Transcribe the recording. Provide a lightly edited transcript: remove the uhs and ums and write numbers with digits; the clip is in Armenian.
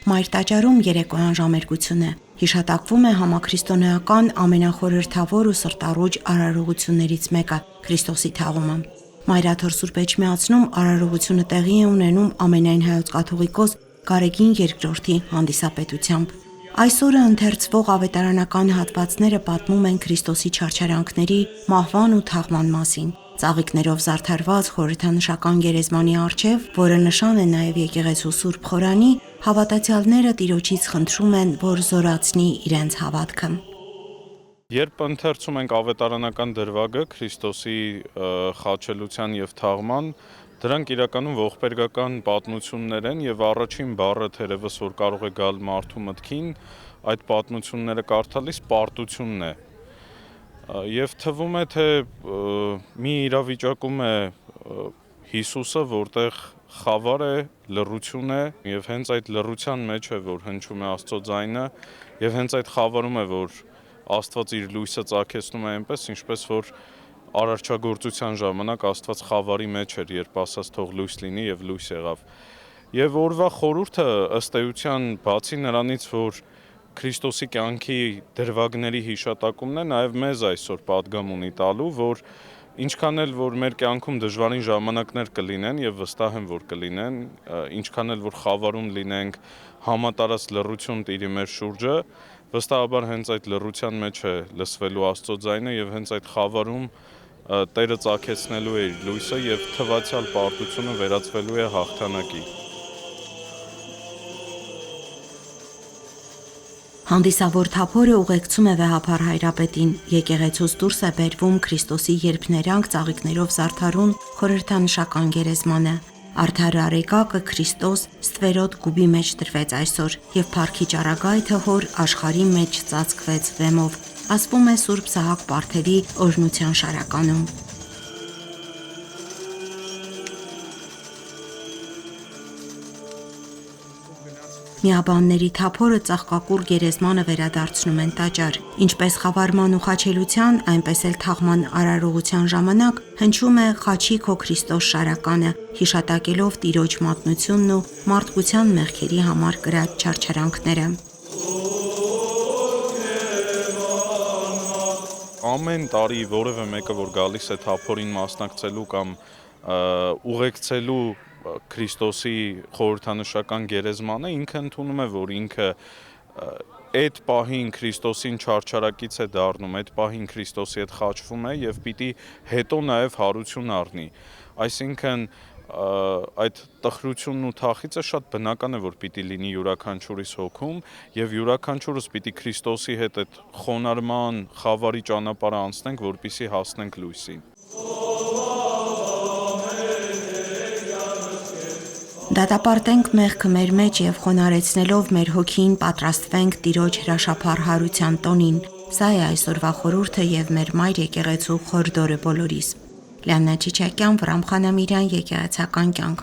Մայր տաճարում երեկոյան ժամերգություն է։ Հիշատակվում է համաքրիստոնեական ամենախորհրդավոր ու սրտառուչ արարողություններից մեկը՝ Քրիստոսի թաղումը։ Մայրաթոր Սուրբ Էջմիածնում արարողությունը տեղի է ունենում ամենայն հայոց կաթողիկոս Գարեգին II հանդիսապետությամբ։ Այսօրը ընթերցվող ավետարանական հատվածները պատմում են Քրիստոսի չարչարանքների, մահվան ու թաղման մասին։ Ծաղիկներով զարդարված խորհրդանշական գերեզմանի առջև, որը նշան է նաև եկեղեցու Սուրբ Խորանի, հավատացյալները Տիրոջից խնդրում են, որ զորացնի իրենց հավատքը։ Երբ ընթերցում ենք ավետարանական դրվագը Քրիստոսի խաչելության եւ թաղման, դրանք իրականում ողբերգական պատմություններ են եւ առաջին բառը թերևս որ կարող է գալ մարդու մտքին, այդ պատմությունները կարդալիս պարտությունն է։ Եվ թվում է, թե մի իրավիճակում է Հիսուսը, որտեղ խավար է, լռություն է եւ հենց այդ լռության մեջ է, որ հնչում է Աստծո ձայնը եւ հենց այդ խավարում է, որ Աստված իր լույսը ծագեցնում է այնպես, ինչպես որ արարչագործության ժամանակ Աստված խավարի մեջ էր, երբ ասաց թող լույս լինի եւ լույս եղավ։ Եվ օրվա խորհուրդը ըստ էության բացի նրանից, որ Քրիստոսի կյանքի դրվագների հիշատակումն է, նաեւ մեզ այսօր պատգամ ունի տալու, որ ինչքան էլ որ մեր կյանքում դժվարին ժամանակներ կլինեն եւ վստահ եմ որ կլինեն, ինչքան էլ որ խավարում լինենք, համատարած լռություն տիրի մեր շուրջը, վստահաբար հենց այդ լռության մեջ է լսվելու Աստծո ձայնը եւ հենց այդ խավարում Տերը ծագեցնելու է իր լույսը եւ թվացյալ պարտությունը վերածվելու է հաղթանակի։ Հանդիսավոր թափորը ուղեկցում է վեհափառ հայրապետին, եկեղեցուց դուրս է բերվում Քրիստոսի երբ ներանք ծաղիկներով զարդարուն խորհրդանշական գերեզմանը։ Արդար արեգակը Քրիստոս ստվերոտ կուբի մեջ դրվեց այսօր եւ փառքի ճառագայթը հոր աշխարհի մեջ ծածկվեց վեմով, ասվում է Սուրբ Սահակ Պարթևի օրհնության շարականում։ Միաբանների թափորը ծաղկակուռ գերեզմանը վերադարձնում են տաճար։ Ինչպես խավարման ու խաչելության, այնպես էլ թաղման արարողության ժամանակ հնչում է «Խաչի քո Քրիստոս» շարականը, հիշատակելով Տիրոջ մատնությունն ու մարդկության մեղքերի համար կրած չարչարանքները։ Ամեն տարի որևէ մեկը որ գալիս է թափորին մասնակցելու կամ ուղեկցելու Քրիստոսի խորհրդանշական գերեզմանը, ինքը ընդունում է, որ ինքը այդ պահին Քրիստոսին չարչարակից է դառնում, այդ պահին Քրիստոսի հետ խաչվում է եւ պիտի հետո նաեւ հարություն առնի։ Այսինքն այդ տխրությունն ու թախիծը շատ բնական է, որ պիտի լինի յուրաքանչյուրիս հոգում եւ յուրաքանչյուրս պիտի Քրիստոսի հետ այդ խոնարհման, խավարի ճանապարհը անցնենք, որպեսզի հասնենք լույսին։ Դատապարտենք մեղքը մեր մեջ եւ խոնարհեցնելով մեր հոգին պատրաստվենք Տիրոջ հրաշափառ հարության տոնին։ Սա է այսօրվա խորհուրդը եւ մեր մայր եկեղեցու խորհրդորը բոլորիս։ Լիաննա Չիչակյան, Վրամ Խանամիրյան, եկեղեցական կյանք։